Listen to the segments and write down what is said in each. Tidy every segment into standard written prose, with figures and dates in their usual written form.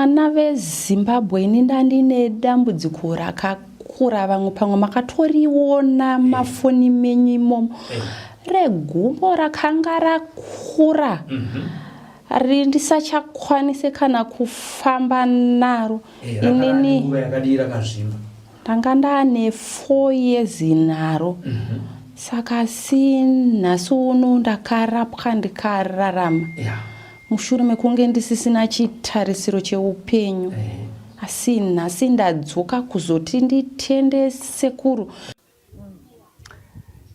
naveZimbabwean ndandine dambudziko rakakura vamwe pamwe makatoriona mafoni menyu imomo regumbo rakanga rakura ndisachakwanise kana kufamba naro inini ndanga ndane 4 years naro saka nhasi uno ndakarapwa ndikararama mushure mekunge ndisisina chitarisiro cheupenyu asi nhasi ndadzoka kuzoti nditende sekuru.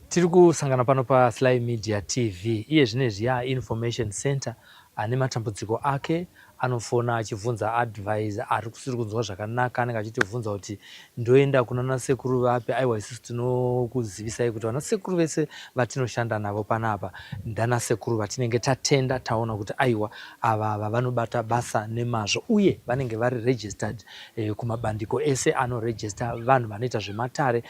Tiri kusangana pano pa Sly Media TV. Iye zvinezvi information center ane matambudziko ake anofona achivunza advice ari kusiri kunzwa zvakanaka anenge achitivunza kuti ndoenda kuna nasekuru vapi. Aiwa isusu tinokuzivisai kuti vanasekuru vese vatinoshanda navo panapa ndanasekuru vatinenge tatenda taona kuti aiwa ava vanobata basa nemazvo uye vanenge vari registered kumabandiko ese anoregister vanhu vanoita zvematare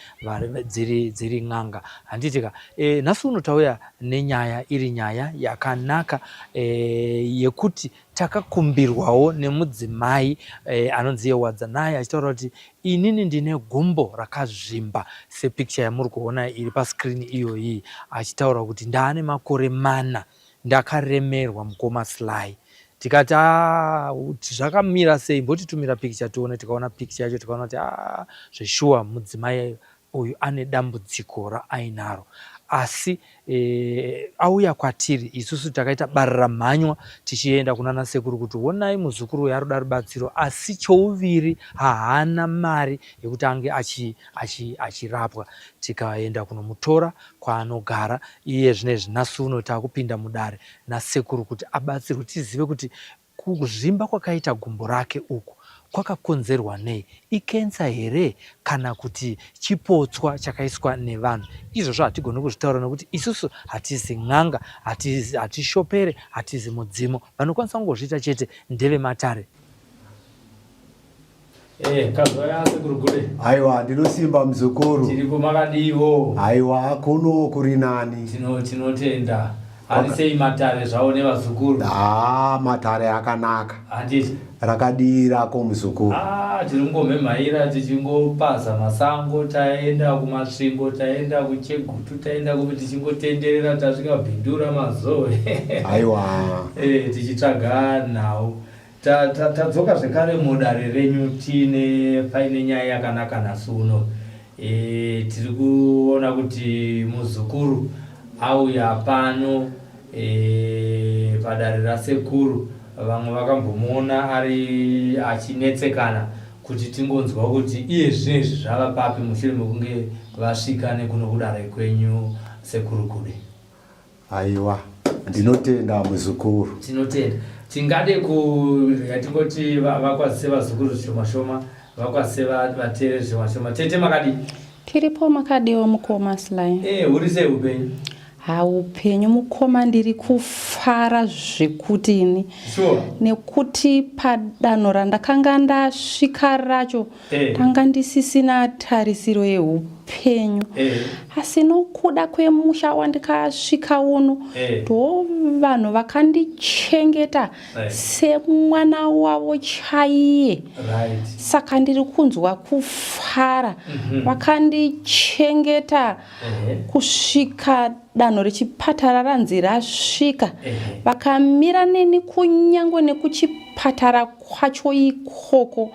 dziri n'anga. Handitika nhasi uno tauya nenyaya iri nyaya yakanaka yekuti takakumbirwawo nemudzimai anonzi Wadzanai achitaura kuti inini ndine gumbo rakazvimba sepicture yamuri kuona iri pascreen iyoyi, achitaura kuti ndaane makore 4 ndakaremerwa Mukoma Sly. Tikati zvakamira sei, mbotitumira picture tione. Tikaona picture yacho tikaona kuti zveshuwa mudzimai uyu ane dambudziko raainaro asi auya kwatiri isusu takaita bararamhanywa tichienda kuna nasekuru kuti onai muzukuru uyu aroda rubatsiro asi chouviri haana mari yekuti ange achirapwa. Tikaenda kunomutora kwaanogara iye zvinezvi nhasi uno taakupinda mudare nasekuru kuti abatsirwe tizive kuti kuzvimba kwakaita gumbo rake uku kwakakonzerwa nei, ikensa here kana kuti chipotswa chakaiswa nevanhu. Izvozvo hatigoni kuzvitaura nekuti isusu hatizi n'anga, hatishopere, hatizi mudzimu. Vanokwanisa kungozviita chete ndeve matare. Kazvaya sekuru Gude. Aiwa ndinosimba muzukuru. Tiri kumakadiwo. Aiwa kuno kuri nani. Tinotenda. Arisei matare zvao nevazukuru. Matare akanaka. Handiti rakadira komuzukuru. Tiringomhemhaira tichingopaza masango, taenda kumasvingo, taenda kuchegutu, taenda kuti tichingotenderera tasvika bhindura mazoe. Aiwa. Tichitsvaga nhau. Tadzoka zvekare mudare renyu paine nyaya yakanaka nhasi uno. Tiri kuona kuti muzukuru auya pano padare rasekuru. Vamwe vakambomuona ari achinetsekana kuti tingonzwa kuti iye zvinezvi zvava papi mushure mekunge vasvika nekuno kudare kwenyu sekuru Gude. Aiwa ndinotenda muzukuru. Tinotenda. Tingade yatingoti vakwazise vazukuru zvishoma-shoma, vakwazise vateere zvishoma-shoma. Tete makadi? Tiripo makadiwo Mukoma Sly. Uri sei upenyu? Upenyu Mukoma ndiri kufara zvekuti ini nekuti padanho randakanga ndasvika racho tanga ndisisina tarisiro yeupenyu asi nokuda kwemusha wandikasvika uno ndo vanhu vakandichengeta semwana wavo chaiye. Saka ndiri kunzwa kufara. Vakandichengeta kusvika danho rechipatara ranzi rasvika. Vakamira neni kunyangwe nekuchipatara kwacho ikoko.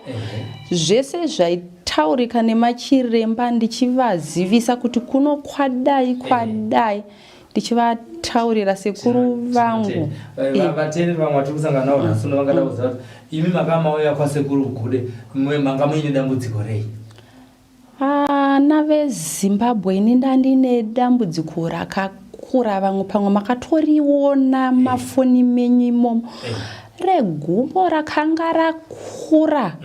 Zvese zvaitaurika nemachiremba ndichivazivisa kuti kuno kwadai ndichivataurira sekuru vangu. Vatenderi vamwe vatiri kusangana navo nhasi uno vangada kuziva kuti imi makamauya kwasekuru Gude manga muine dambudziko rei? naveZimbabwean ndandine dambudziko rakakura vamwe pamwe makatoriona mafoni menyu imomo regumbo rakanga rakura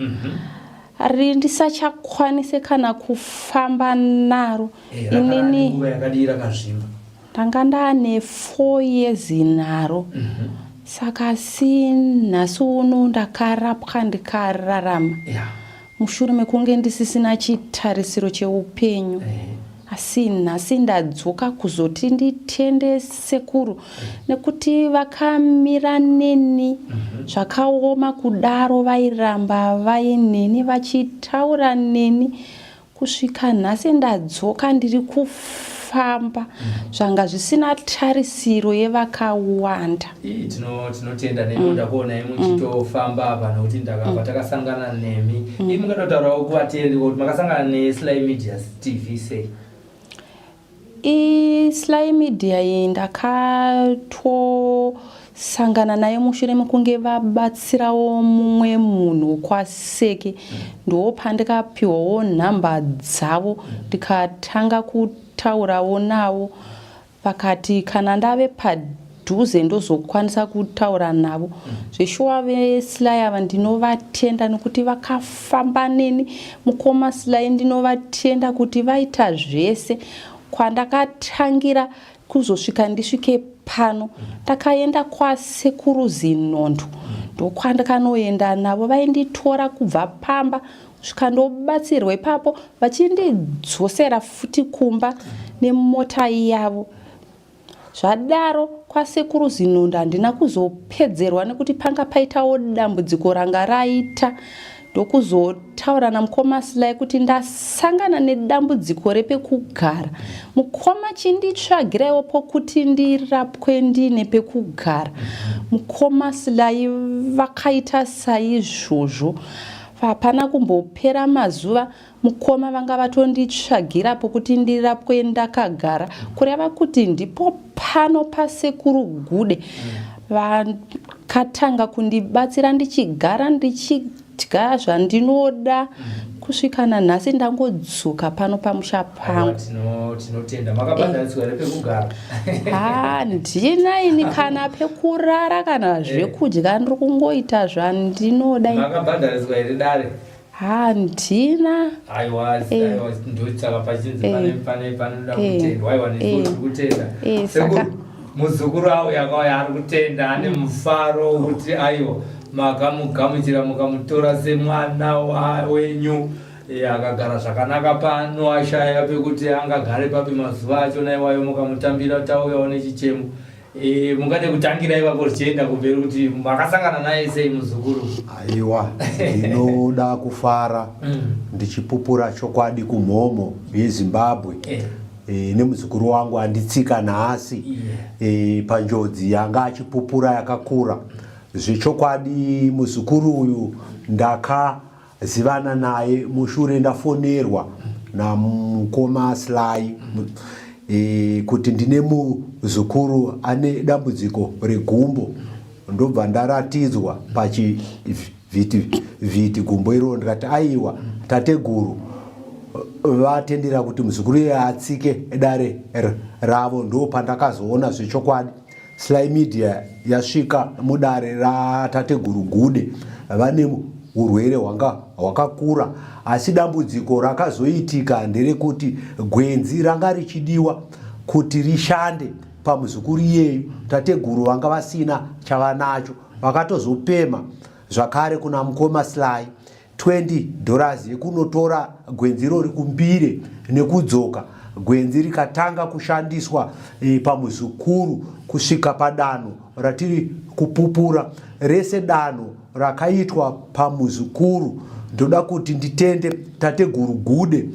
ndisachakwanise kana kufamba naro inini ndanga ndane 4 years naro saka nhasi uno ndakarapwa ndikararama mushure mekunge ndisisina chitarisiro cheupenyu asi nhasi ndadzoka kuzoti nditende sekuru nekuti vakamira neni zvakaoma kudaro, vairamba vaineni vachitaura neni kusvika nhasi ndadzoka ndiri kufamba zvanga zvisina tarisiro yevakawanda. Tinotenda nemi ndakuona muchitofamba apa nokuti ndakabva takasangana nemi. Mungatotaurawo kuvateereri kuti makasangana neSly Media TV sei? Sly Media iyi ndakatosangana naye mushure mekunge vabatsirawo mumwe munhu kwaseke, ndopandikapiwawo nhamba dzavo ndikatanga kutaurawo navo. Vakati kana ndave padhuze ndozokwanisa kutaura navo. Zveshuwa veSly ava ndinovatenda nekuti vakafamba neni. Mukoma Sly ndinovatenda kuti vaita zvese. Kwandakatangira kuzosvika ndisvike pano, ndakaenda kwasekuru Zinondo, ndokwandakanoenda navo. Vainditora kubva pamba kusvika ndobatsirwa ipapo, vachindidzosera futi kumba nemota yavo. Zvadaro kwasekuru Zinondo handina kuzopedzerwa nekuti panga paitawo dambudziko ranga raita. Ndokuzotaura namukoma Sly kuti ndasangana nedambudziko repekugara. Mukoma chinditsvagiraiwo pokuti ndirapwe ndine pekugara. Mukoma Sly vakaita saizvozvo. Hapana kumbopera mazuva mukoma vanga vatonditsvagira pokuti ndirapwe ndakagara. Kureva kuti ndipo pano pasekuru Gude vakatanga kundibatsira ndichigara ndichidya zvandinoda kusvika nanhasi ndangodzoka pano pamusha pangu. Tinotenda. Makabhadhariswa here pekugara? Handina ini kana pekurara kana zvekudya, ndiri kungoita zvandinoda. Makabhadhariswa here dare? Handina. Aiwa, ndotsaka pachinzi panoda kutendwa. Aiwa, nesu kutenda. Sekuru muzukuru awo yakauya ari kutenda ane mufaro kuti aiwa makamugamuchira mukamutora semwana wenyu, akagara zvakanaka pano, ashaya pekuti angagare papi mazuva achona iwayo, mukamutambira tauyawo nechichemo. Mungade kutangira ipapo zvichienda kumberi kuti makasangana naye sei muzukuru? Aiwa, ndinoda kufara ndichipupura chokwadi kumhomo yeZimbabwe. Nemuzukuru wangu handitsika nhasi panjodzi yanga achipupura yakakura. Zvechokwadi muzukuru uyu ndakazivana naye mushure ndafonerwa namukoma Sly kuti ndine muzukuru ane dambudziko regumbo. Ndobva ndaratidzwa pachivhiti gumbo iro, ndikati aiwa tateguru vatendera kuti muzukuru iye atsike dare ravo. Ndo pandakazoona zvechokwadi Sly Media yasvika mudare ratateguru Gude. Vane urwere hwakakura, asi dambudziko rakazoitika nderekuti gwenzi ranga richidiwa kuti rishande pamuzukuru iyeyu. Tateguru vanga vasina chavanacho, vakatozopema zvakare kuna mukoma Sly $20 yekunotora gwenzi rori kumbire nekudzoka. Gwenzi rikatanga kushandiswa pamuzukuru kusvika padanho ratiri kupupura. Rese danho rakaitwa pamuzukuru. Ndoda kuti nditende tateguru Gude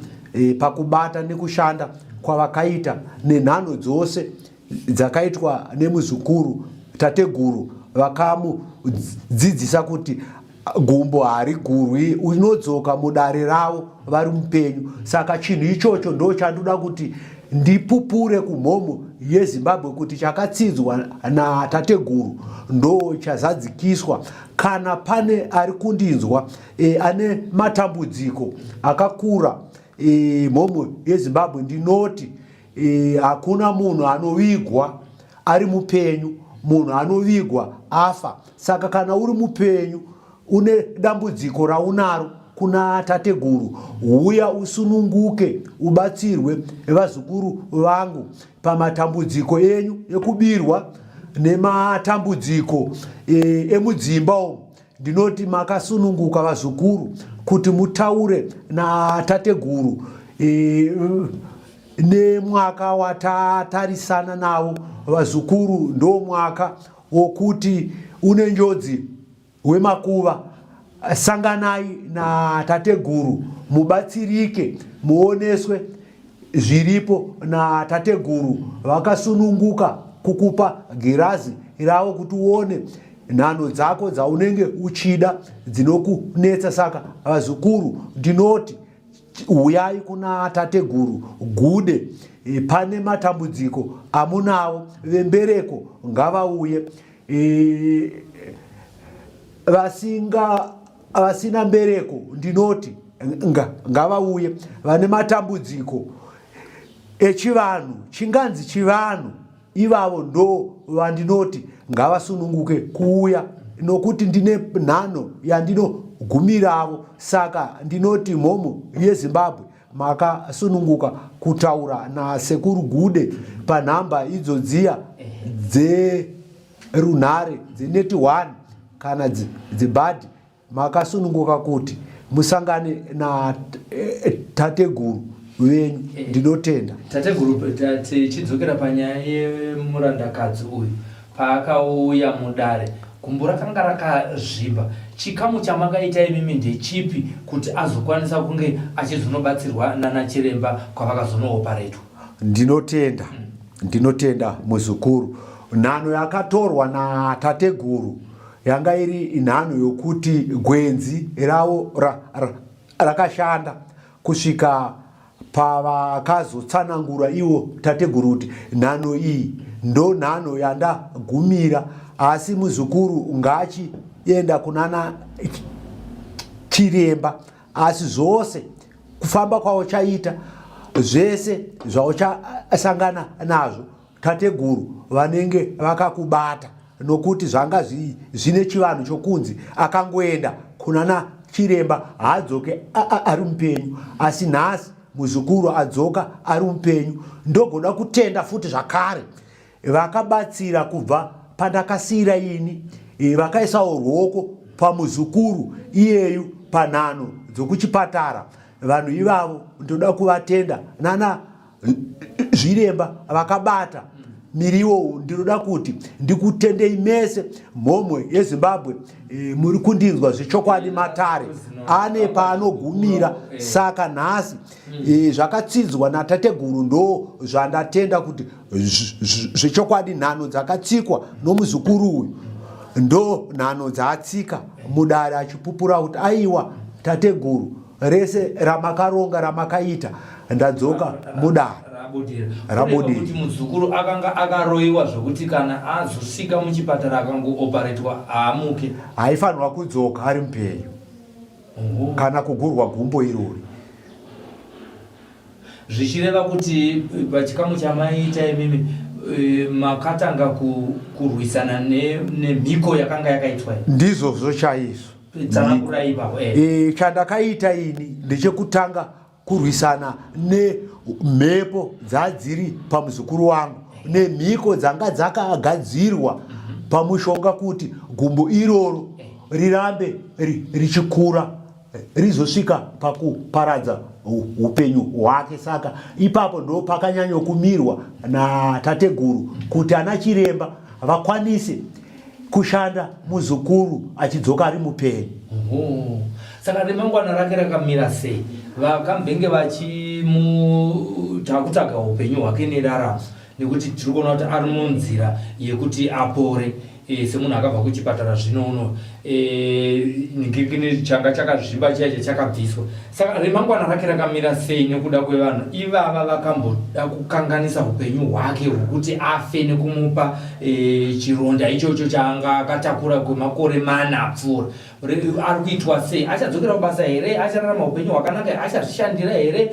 pakubata nekushanda kwavakaita nenhano dzose dzakaitwa nemuzukuru. Tateguru vakamudzidzisa kuti gumbo harigurwi, unodzoka mudare ravo vari mupenyu. Saka chinhu ichocho ndo chandoda kuti ndipupure kumhomo yeZimbabwe kuti chakatsidzwa natateguru ndo chazadzikiswa. Kana pane ari kundinzwa ane matambudziko akakura mhomo yeZimbabwe, ndinoti hakuna munhu anovigwa ari mupenyu, munhu anovigwa afa. Saka kana uri mupenyu une dambudziko raunaro kuna tateguru, uya usununguke ubatsirwe vazukuru vangu pamatambudziko enyu ekubirwa nematambudziko emudzimba umu. Ndinoti makasununguka vazukuru kuti mutaure natateguru nemwaka watatarisana nawo vazukuru, ndo mwaka wokuti une njodzi wemakuva. Sanganai natateguru mubatsirike, muoneswe zviripo natateguru vakasununguka kukupa girazi ravo kuti uone nhano dzako dzaunenge uchida dzinokunetsa. Saka vazukuru, ndinoti uyai kuna tateguru Gude, pane matambudziko amunawo, vembereko ngavauye, vasina mbereko ndinoti ngavauye, vane matambudziko echivanhu, chinganzi chivanhu, ivavo ndo vandinoti ngavasununguke kuuya, nokuti ndine nhano yandinogumiravo. Saka ndinoti mhomo yeZimbabwe makasununguka kutaura nasekuru Gude panhamba idzo dziya dzerunhare dzeneti 1 kana dzibhadhi, makasununguka kuti musangane na tateguru venyu. Ndinotenda. Tateguru, tichidzokera panyaya yemurandakadzi uyu paakauya mudare, gumbo rakanga rakazvimba. Chikamu chamakaita imimi ndechipi kuti azokwanisa kunge achizonobatsirwa nana chiremba kwavakazonooparetwa? Ndinotenda muzukuru. Nhano yakatorwa natateguru yanga iri nhano yokuti gwenzi ravo rakashanda kusvika pavakazotsanangura ivo tateguru kuti nhano iyi ndo nhano yandagumira. Asi muzukuru ngachienda kunana chiremba, asi zvose kufamba kwauchaita, zvese zvauchasangana nazvo, tateguru vanenge vakakubata, nokuti zvanga zvine chivanhu chokunzi akangoenda kunana chiremba haadzoke ari mupenyu. Asi nhasi muzukuru adzoka ari mupenyu. Ndogona kutenda futi zvakare vakabatsira kubva pandakasira ini, vakaisawo ruoko pamuzukuru iyeyu panhano dzokuchipatara. Vanhu ivavo ndoda kuvatenda, nana zviremba vakabata miriwo. Ndinoda kuti ndikutendei mese, mhomho yeZimbabwe muri kundinzwa zvechokwadi. Matare ane paanogumira. Saka nhasi zvakatsinzwa natateguru ndo zvandatenda kuti zvechokwadi nhano dzakatsikwa nomuzukuru uyu ndo nhano dzaatsika mudare, achipupura kuti aiwa tateguru, rese ramakaronga ramakaita ndadzoka mudare rabodira. Kuti muzukuru akanga akaroiwa zvokuti kana azosvika muchipatara akangooparetwa haamuke, haifanirwa kudzoka ari mupenyu kana kugurwa gumbo irori. Zvichireva kuti pachikamu chamaita imimi makatanga kurwisana nemhiko yakanga yakaitwa. Ndizvo chaizvo chandakaita ini ndechekutanga kurwisana nemhepo dzadziri pamuzukuru wangu, nemhiko dzanga dzakagadzirwa pamushonga kuti gumbo iroro rirambe richikura rizosvika pakuparadza upenyu hwake. Saka ipapo ndo pakanyanyokumirwa natateguru kuti ana chiremba vakwanise kushanda muzukuru achidzoka ari mupenyu. Saka remangwana rake rakamira sei? Vakambenge vachimutaga upenyu hwake neraramo, nekuti tiri kuona kuti ari munzira yekuti apore. Semunhu akabva kuchipatara zvino uno changa chakazvimba chaicho chakabviswa. Saka remangwana rake rakamira sei nekuda kwevanhu ivava vakamboda kukanganisa upenyu hwake hwekuti afe nekumupa chironda ichocho chaanga akatakura kwemakore 4 apfuura? Ari kuitwa sei? Achadzokera kubasa here? Achararama upenyu hwakanaka? Achazvishandira here?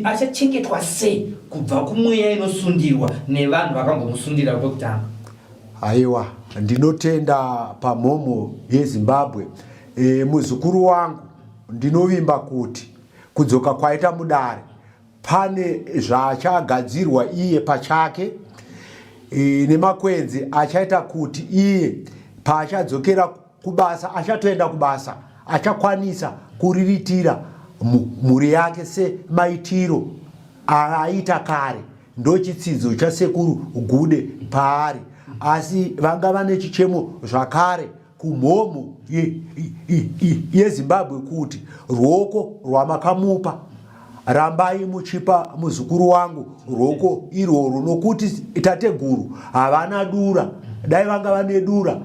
Achachengetwa sei kubva kumweya inosundirwa nevanhu vakambomusundira kwekutanga? Aiwa, ndinotenda pamhomho yeZimbabwe. Muzukuru wangu ndinovimba kuti kudzoka kwaita mudare pane zvachagadzirwa iye pachake nemakwenzi achaita kuti iye paachadzokera kubasa, achatoenda kubasa, achakwanisa kuriritira mhuri yake semaitiro aita kare ndochitsidzo chasekuru Gude paari, asi vanga vane chichemo zvakare kumhomo yeZimbabwe kuti ruoko rwamakamupa rambai muchipa muzukuru wangu ruoko irworwo, nokuti tateguru havana dura. Dai vanga vane dura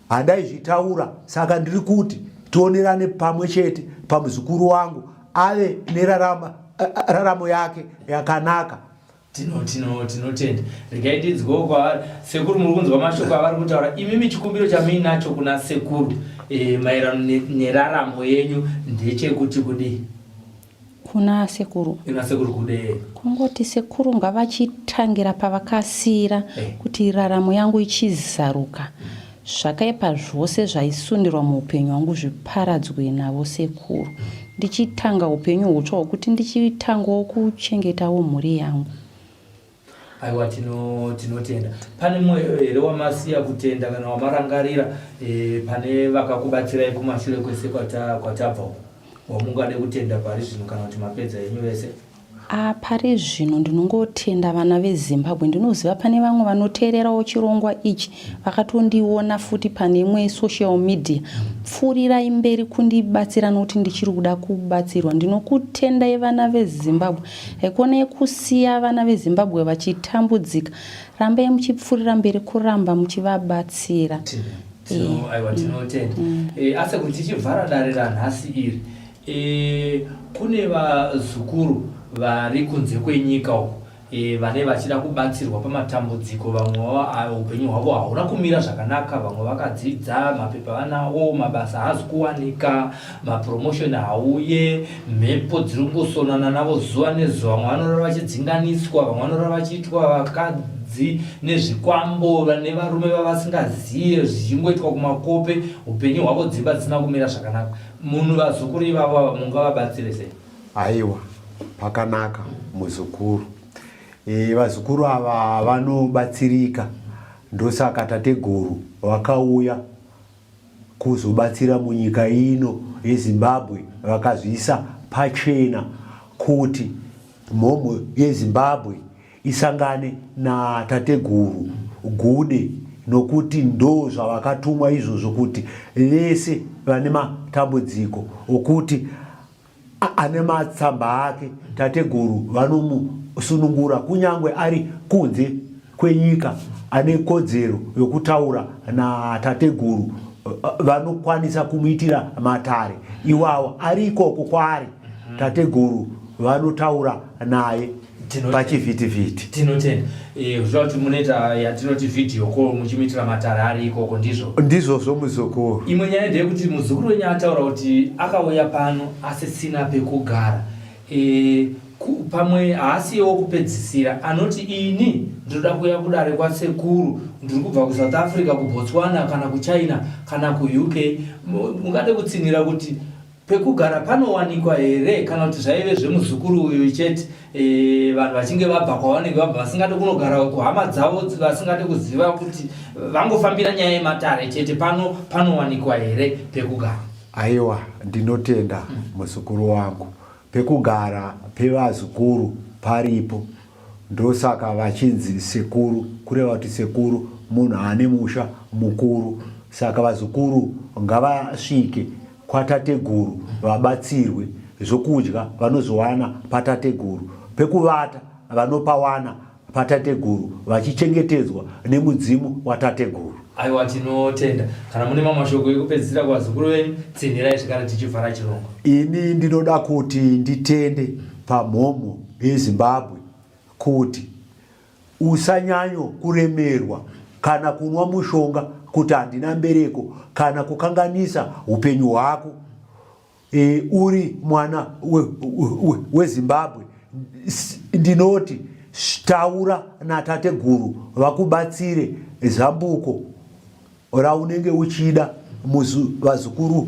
handaizvitaura. Saka ndiri kuti tionerane pamwe chete pamuzukuru wangu ave neraramo yake yakanaka. Tinotenda regaitidzwo kwavari sekuru muri kunzwa mashoko avari kutaura. Imimi chikumbiro chamuinacho kuna sekuru maererano neraramo yenyu ndechekuti kudii kuna sekuru? Ina sekuru kude kungoti sekuru ngavachitangira pavakasira kuti raramo yangu ichizaruka, zvakaipa zvose zvaisundirwa muupenyu wangu zviparadzwe navo sekuru, ndichitanga upenyu hutsva hwokuti ndichitangawo kuchengetawo mhuri yangu. Aiwa, tinotenda. Pane mumwe here wamasiya kutenda kana wamarangarira pane vakakubatsirai kumashure kwese kwatabva wamungade kutenda pari zvino kana kuti mapedza yenyu vese? Pari zvino ndinongotenda vana veZimbabwe. Ndinoziva pane vamwe vanoteererawo chirongwa ichi vakatondiona futi pane imwe social media. Pfurirai mberi kundibatsira nokuti ndichiri kuda kubatsirwa. Ndinokutendai vana veZimbabwe. Haikona kusiya vana veZimbabwe vachitambudzika. Rambai muchipfurira mberi kuramba muchivabatsira. Aiwa, tinotenda. Asi kuti tichivhara dare ranhasi iri, kune vazukuru vari kunze kwenyika uko vane vachida kubatsirwa pamatambudziko. Vamwe upenyu hwavo hauna kumira zvakanaka, vamwe vakadzidza, mapepa vanawo, mabasa haazi kuwanika, mapromotion hauye, mhepo dziri kungosonana navo zuva nezuva. Vamwe vanorara vachidzinganiswa, vamwe vanorara vachiitwa vakadzi nezvikwambo nevarume vavasingazive zvichingoitwa kumakope. Upenyu hwavo dzimba dzisina kumira zvakanaka. Munhu vazukuru ivavo mungavabatsire sei? Aiwa, pakanaka muzukuru. Vazukuru ava vanobatsirika, ndosaka tateguru vakauya kuzobatsira munyika ino yeZimbabwe. Vakazviisa pachena kuti mhomho yeZimbabwe isangane natateguru Gude, nokuti ndo zvavakatumwa izvozvo kuti vese vane matambudziko okuti ane matsamba ake tateguru vanomusunungura, kunyangwe ari kunze kwenyika ane kodzero yokutaura natateguru. Vanokwanisa kumuitira matare iwawo ari ikoko kwaari. Tateguru vanotaura naye pachivhitivhiti. Tinotenda zvoti munoita yatinoti video call muchimuitira matare ari ikoko, ndizvo muzukuru. Imwe nyaya ndeyekuti muzukuru wenyu ataura kuti akauya pano asisina pekugara. Pamwe haasiwo kupedzisira, anoti ini ndoda kuuya kudare kwasekuru, ndiri kubva kuSouth Africa, kuBotswana kana kuChina kana kuUK. Mungade kutsinira kuti pekugara panowanikwa here, kana kuti zvaive zvemuzukuru uyu chete vanhu vachinge vabva kwavanenge vabva vasingade kunogara kuhama dzavo, vasingade kuziva kuti vangofambira nyaya yematare chete, panowanikwa here pekugara? Aiwa, ndinotenda muzukuru wangu. Pekugara pevazukuru paripo, ndosaka vachinzi sekuru, kureva kuti sekuru munhu ane musha mukuru. Saka vazukuru ngavasvike kwatateguru vabatsirwe, zvokudya vanozowana patateguru, pekuvata vanopawana patateguru, vachichengetedzwa nemudzimu watateguru. Aiwa, tinotenda. Kana mune mamashoko ekupedzisira kuvazukuru venyu, tsinirai zvekare tichivhara chirongwa. Ini ndinoda kuti nditende pamhomho yeZimbabwe kuti usanyanyo kuremerwa kana kunwa mushonga kuti handina mbereko kana kukanganisa upenyu hwako. Uri mwana weZimbabwe, ndinoti taura natateguru vakubatsire zambuko raunenge uchida vazukuru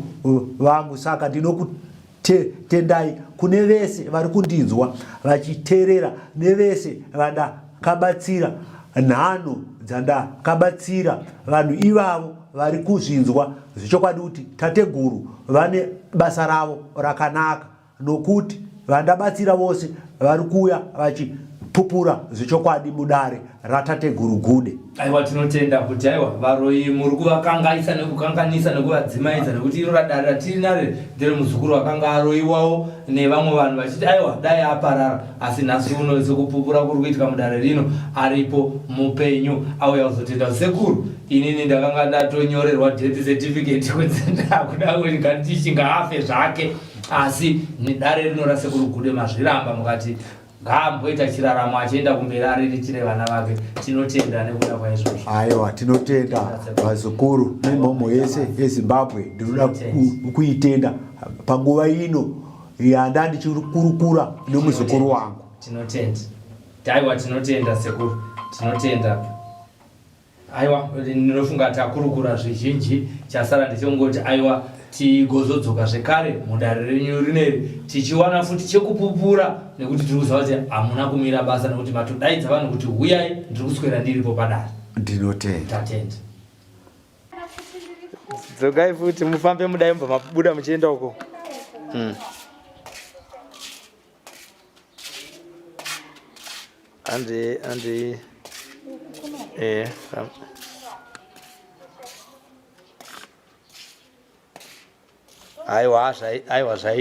vangu. Saka ndinokutendai kune vese vari kundinzwa vachiteerera, nevese vandakabatsira, nhano dzandakabatsira vanhu ivavo vari kuzvinzwa zvichokwadi kuti tateguru vane basa ravo rakanaka, nokuti vandabatsira vose vari kuuya vachipupura zvechokwadi mudare ratateguru Gude. Aiwa, tinotenda kuti aiwa varoi muri kuvakangaisa nekukanganisa nekuvadzimaidza nekuti iro radare ratiri nare ndere muzukuru wakanga aroiwawo nevamwe vanhu vachiti aiwa dai aparara, asi nhasi uno sekupupura kuri kuitika mudare rino aripo mupenyu auya kuzotenda sekuru. Inini ndakanga ndatonyorerwa death certificate kunzi ndakuda kuti ngatichinga afe zvake, asi nedare rino rasekuru Gude mazviramba mukati ngaamboita chiraramo achienda kumberi ariritire vana vake. Tinotenda nekuda kwaizvozvo. Aiwa, tinotenda vazukuru nemhomho yese yeZimbabwe. Ndinoda kuitenda panguva ino yanda ndichikurukura nomuzukuru wangu. Tinotenda. Aiwa, tinotenda sekuru. Tinotenda. Aiwa, ndinofunga takurukura zvizhinji, chasara ndechongoti aiwa tigozodzoka zvekare mudare renyu rineri tichiwana futi chekupupura, nekuti tiri kuziva kuti hamuna kumira basa, nekuti matodaidza vanhu kuti huyai ndiri kuswera ndiripo padare. Ndinotenda. Tatenda. Dzokai futi mufambe mudai mubva mabuda muchienda uko. Andi aiwa zvaita.